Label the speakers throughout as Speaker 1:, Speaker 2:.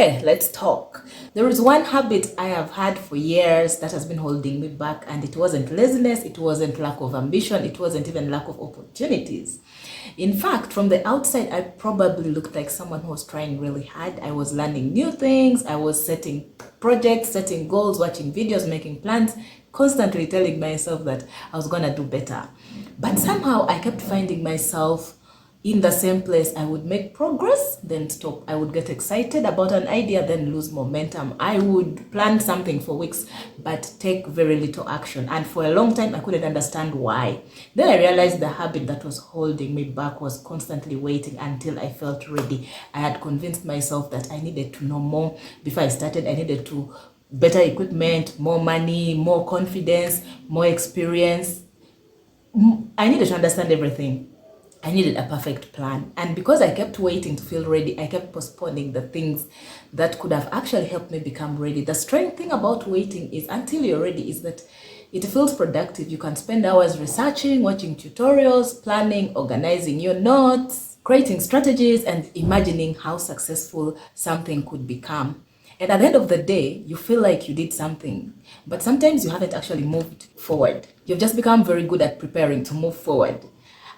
Speaker 1: Okay, let's talk. There is one habit I have had for years that has been holding me back, and it wasn't laziness, it wasn't lack of ambition, it wasn't even lack of opportunities. In fact, from the outside, I probably looked like someone who was trying really hard. I was learning new things, I was setting projects, setting goals, watching videos, making plans, constantly telling myself that I was gonna do better. But somehow I kept finding myself in the same place. I would make progress, then stop. I would get excited about an idea, then lose momentum. I would plan something for weeks, but take very little action. And for a long time, I couldn't understand why. Then I realized the habit that was holding me back was constantly waiting until I felt ready. I had convinced myself that I needed to know more before I started. I needed to better equipment, more money, more confidence, more experience. I needed to understand everything. I needed a perfect plan. And because I kept waiting to feel ready, I kept postponing the things that could have actually helped me become ready. The strange thing about waiting is until you're ready is that it feels productive. You can spend hours researching, watching tutorials, planning, organizing your notes, creating strategies, and imagining how successful something could become. And at the end of the day, you feel like you did something, but sometimes you haven't actually moved forward. You've just become very good at preparing to move forward.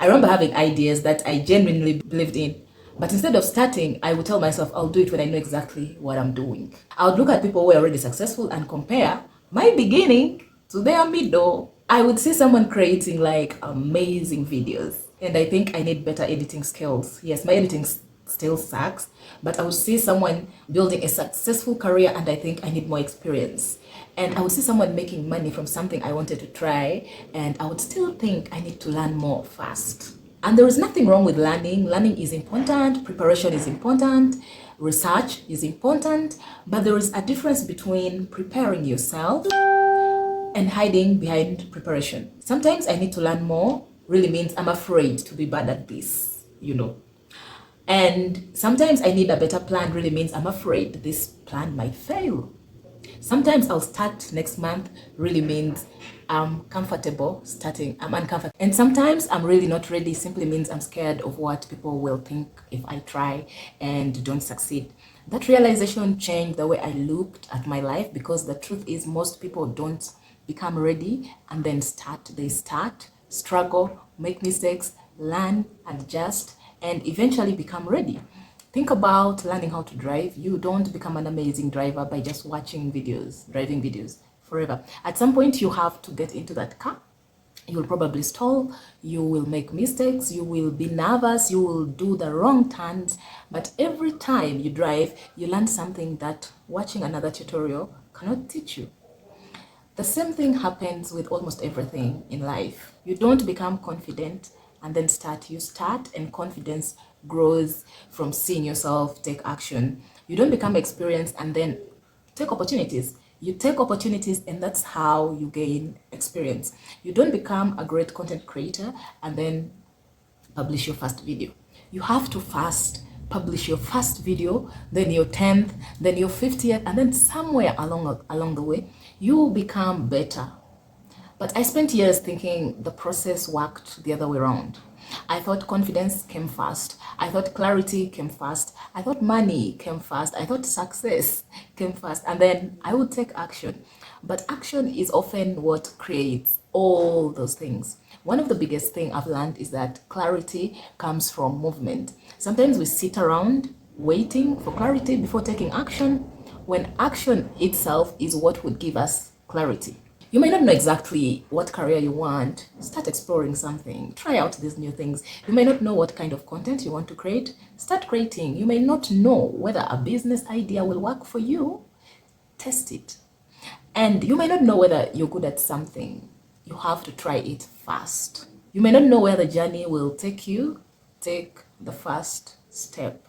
Speaker 1: I remember having ideas that I genuinely believed in, but instead of starting, I would tell myself I'll do it when I know exactly what I'm doing. I would look at people who are already successful and compare my beginning to their middle. I would see someone creating like amazing videos, and I think I need better editing skills. Yes, my editing still sucks, but I would see someone building a successful career and I think I need more experience. And I would see someone making money from something I wanted to try, and I would still think I need to learn more fast. And there is nothing wrong with learning. Learning is important, preparation is important, research is important, but there is a difference between preparing yourself and hiding behind preparation. Sometimes I need to learn more really means I'm afraid to be bad at this. And sometimes I need a better plan really means I'm afraid this plan might fail. Sometimes I'll start next month really means I'm comfortable starting, I'm uncomfortable. And sometimes I'm really not ready simply means I'm scared of what people will think if I try and don't succeed. That realization changed the way I looked at my life, because the truth is most people don't become ready and then start. They start, struggle, make mistakes, learn, adjust, and eventually become ready. Think about learning how to drive. You don't become an amazing driver by just watching videos, driving videos forever. At some point, you have to get into that car. You will probably stall, you will make mistakes, you will be nervous, you will do the wrong turns. But every time you drive, you learn something that watching another tutorial cannot teach you. The same thing happens with almost everything in life. You don't become confident and then start. You start, and confidence grows from seeing yourself take action. You don't become experienced and then take opportunities. You take opportunities, and that's how you gain experience. You don't become a great content creator and then publish your first video. You have to first publish your first video, then your 10th, then your 50th, and then somewhere along the way, you will become better. But I spent years thinking the process worked the other way around. I thought confidence came first. I thought clarity came first. I thought money came first. I thought success came first. And then I would take action. But action is often what creates all those things. One of the biggest things I've learned is that clarity comes from movement. Sometimes we sit around waiting for clarity before taking action, when action itself is what would give us clarity. You may not know exactly what career you want. Start exploring something. Try out these new things. You may not know what kind of content you want to create. Start creating. You may not know whether a business idea will work for you. Test it. And you may not know whether you're good at something. You have to try it first. You may not know where the journey will take you. Take the first step.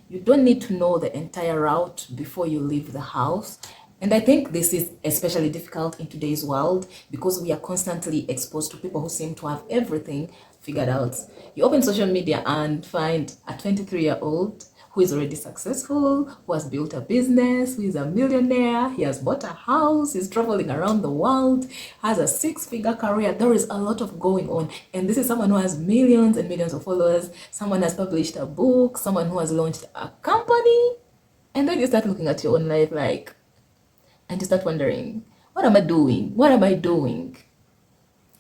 Speaker 1: You don't need to know the entire route before you leave the house. And I think this is especially difficult in today's world because we are constantly exposed to people who seem to have everything figured out. You open social media and find a 23-year-old who is already successful, who has built a business, who is a millionaire, he has bought a house, he's traveling around the world, has a 6-figure career. There is a lot of going on. And this is someone who has millions and millions of followers, someone has published a book, someone who has launched a company. And then you start looking at your own life like, and you start wondering, what am I doing? What am I doing?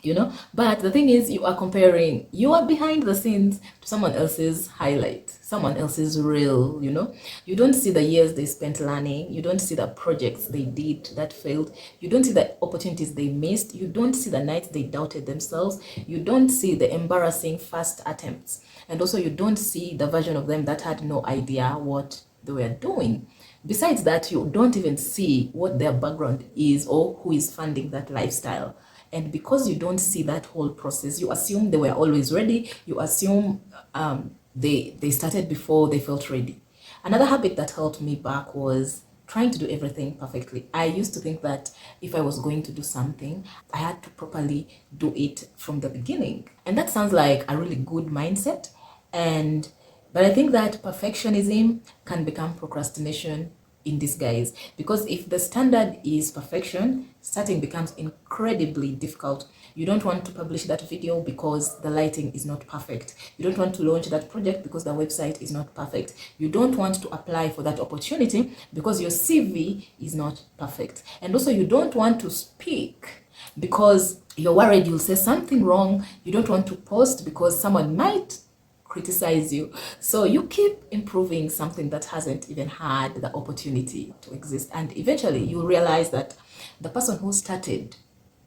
Speaker 1: You know, but the thing is, you are comparing your behind the scenes to someone else's highlight, someone else's reel. You know, you don't see the years they spent learning, you don't see the projects they did that failed, you don't see the opportunities they missed, you don't see the nights they doubted themselves, you don't see the embarrassing first attempts, and also you don't see the version of them that had no idea what they were doing. Besides that, you don't even see what their background is or who is funding that lifestyle. And because you don't see that whole process, you assume they were always ready. You assume they started before they felt ready. Another habit that held me back was trying to do everything perfectly. I used to think that if I was going to do something, I had to properly do it from the beginning. And that sounds like a really good mindset. But I think that perfectionism can become procrastination in disguise, because if the standard is perfection, starting becomes incredibly difficult. You don't want to publish that video because the lighting is not perfect. You don't want to launch that project because the website is not perfect. You don't want to apply for that opportunity because your CV is not perfect. And also you don't want to speak because you're worried you'll say something wrong. You don't want to post because someone might criticize you. So you keep improving something that hasn't even had the opportunity to exist. And eventually you realize that the person who started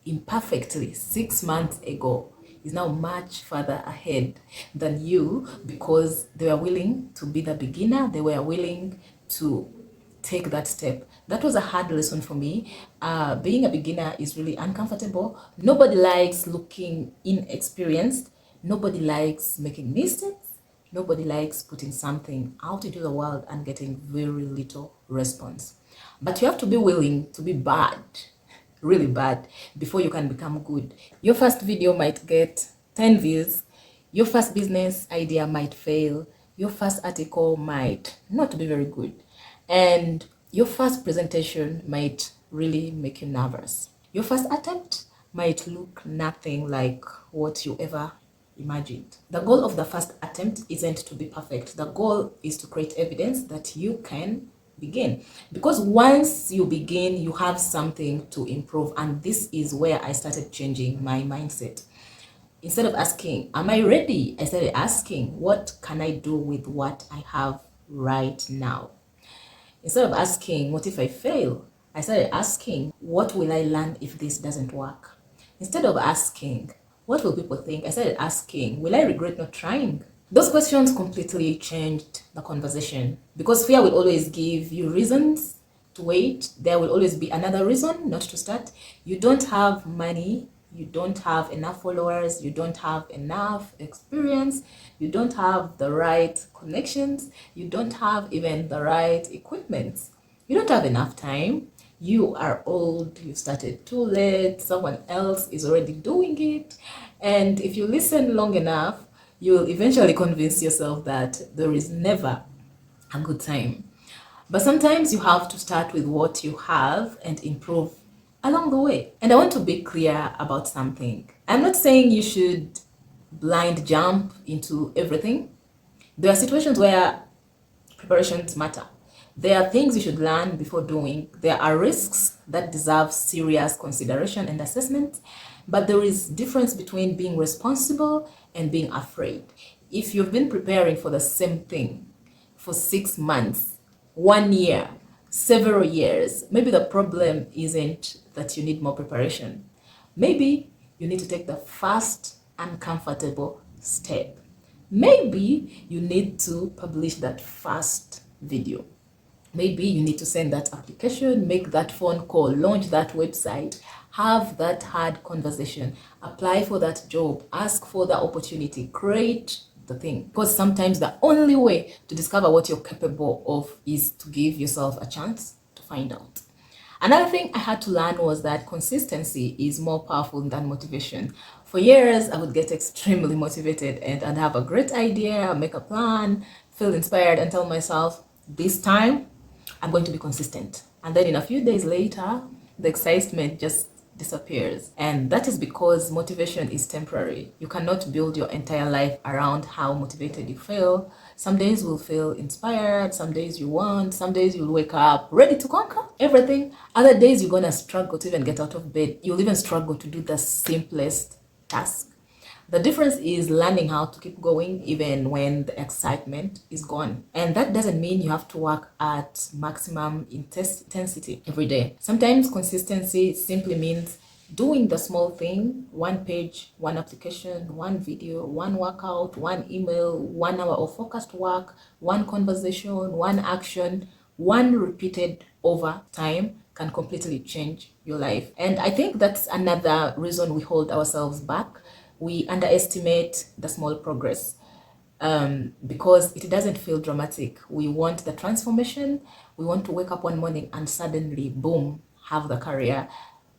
Speaker 1: imperfectly 6 months ago is now much further ahead than you, because they were willing to be the beginner. They were willing to take that step. That was a hard lesson for me. Being a beginner is really uncomfortable. Nobody likes looking inexperienced. Nobody likes making mistakes. Nobody likes putting something out into the world and getting very little response. But you have to be willing to be bad, really bad, before you can become good. Your first video might get 10 views. Your first business idea might fail. Your first article might not be very good. And your first presentation might really make you nervous. Your first attempt might look nothing like what you ever imagined. The goal of the first attempt isn't to be perfect. The goal is to create evidence that you can begin. Because once you begin, you have something to improve. And this is where I started changing my mindset. Instead of asking, am I ready? I started asking, what can I do with what I have right now? Instead of asking, what if I fail? I started asking, what will I learn if this doesn't work? Instead of asking, what will people think? I started asking, will I regret not trying? Those questions completely changed the conversation, because fear will always give you reasons to wait. There will always be another reason not to start. You don't have money. You don't have enough followers. You don't have enough experience. You don't have the right connections. You don't have even the right equipment. You don't have enough time. You are old, you started too late, someone else is already doing it. And if you listen long enough, you'll eventually convince yourself that there is never a good time. But sometimes you have to start with what you have and improve along the way. And I want to be clear about something. I'm not saying you should blind jump into everything. There are situations where preparations matter. There are things you should learn before doing. There are risks that deserve serious consideration and assessment. But there is difference between being responsible and being afraid. If you've been preparing for the same thing for 6 months, 1 year, several years, maybe the problem isn't that you need more preparation. Maybe you need to take the first uncomfortable step. Maybe you need to publish that first video. Maybe you need to send that application, make that phone call, launch that website, have that hard conversation, apply for that job, ask for the opportunity, create the thing. Because sometimes the only way to discover what you're capable of is to give yourself a chance to find out. Another thing I had to learn was that consistency is more powerful than motivation. For years, I would get extremely motivated and I'd have a great idea, make a plan, feel inspired and tell myself, this time, I'm going to be consistent. And then in a few days later, the excitement just disappears. And that is because motivation is temporary. You cannot build your entire life around how motivated you feel. Some days will feel inspired, some days you won't, some days you'll wake up ready to conquer everything. Other days you're gonna struggle to even get out of bed. You'll even struggle to do the simplest task. The difference is learning how to keep going even when the excitement is gone. And that doesn't mean you have to work at maximum intensity every day. Sometimes consistency simply means doing the small thing, one page, one application, one video, one workout, one email, 1 hour of focused work, one conversation, one action, one repeated over time can completely change your life. And I think that's another reason we hold ourselves back. We underestimate the small progress because it doesn't feel dramatic. We want the transformation. We want to wake up one morning and suddenly, boom, have the career,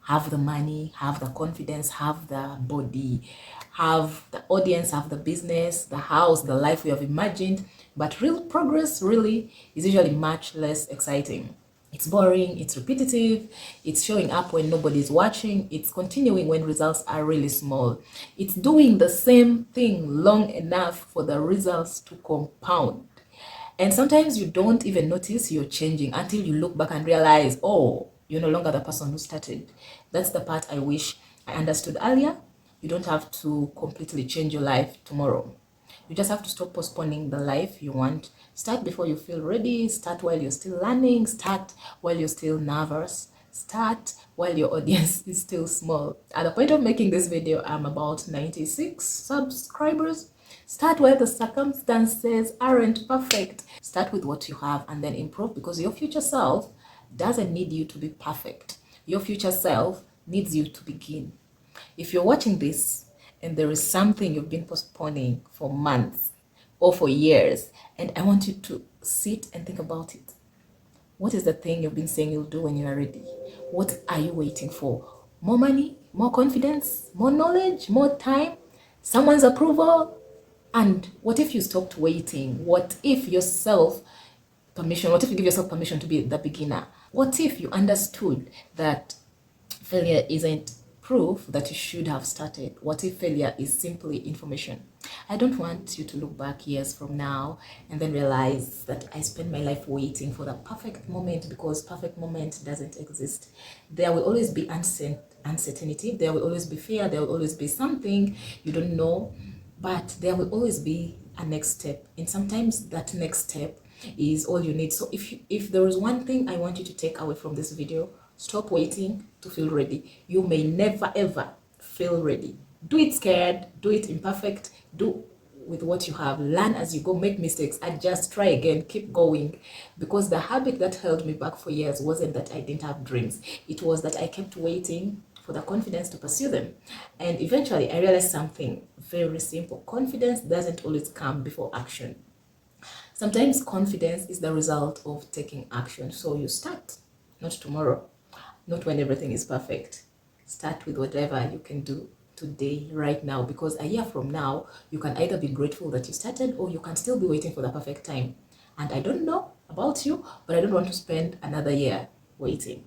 Speaker 1: have the money, have the confidence, have the body, have the audience, have the business, the house, the life we have imagined. But real progress really is usually much less exciting. It's boring, it's repetitive, it's showing up when nobody's watching, it's continuing when results are really small. It's doing the same thing long enough for the results to compound. And sometimes you don't even notice you're changing until you look back and realize, oh, you're no longer the person who started. That's the part I wish I understood earlier. You don't have to completely change your life tomorrow. You just have to stop postponing the life you want. Start before you feel ready. Start while you're still learning. Start while you're still nervous. Start while your audience is still small. At the point of making this video, I'm about 96 subscribers. Start where the circumstances aren't perfect. Start with what you have and then improve, because your future self doesn't need you to be perfect. Your future self needs you to begin. If you're watching this and there is something you've been postponing for months or for years, and I want you to sit and think about it. What is the thing you've been saying you'll do when you are ready? What are you waiting for? More money? More confidence? More knowledge? More time? Someone's approval? And what if you stopped waiting? What if What if you give yourself permission to be the beginner? What if you understood that failure isn't proof that you should have started? What if failure is simply information? I don't want you to look back years from now and then realize that I spent my life waiting for the perfect moment, because perfect moment doesn't exist. There will always be uncertainty, there will always be fear, there will always be something you don't know, but there will always be a next step, and sometimes that next step is all you need. So if there is one thing I want you to take away from this video, stop waiting to feel ready. You may never ever feel ready. Do it scared, do it imperfect, do with what you have. Learn as you go, make mistakes, adjust, try again, keep going. Because the habit that held me back for years wasn't that I didn't have dreams. It was that I kept waiting for the confidence to pursue them. And eventually I realized something very simple. Confidence doesn't always come before action. Sometimes confidence is the result of taking action. So you start, not tomorrow, not when everything is perfect. Start with whatever you can do today, right now, because a year from now, you can either be grateful that you started, or you can still be waiting for the perfect time. And I don't know about you, but I don't want to spend another year waiting.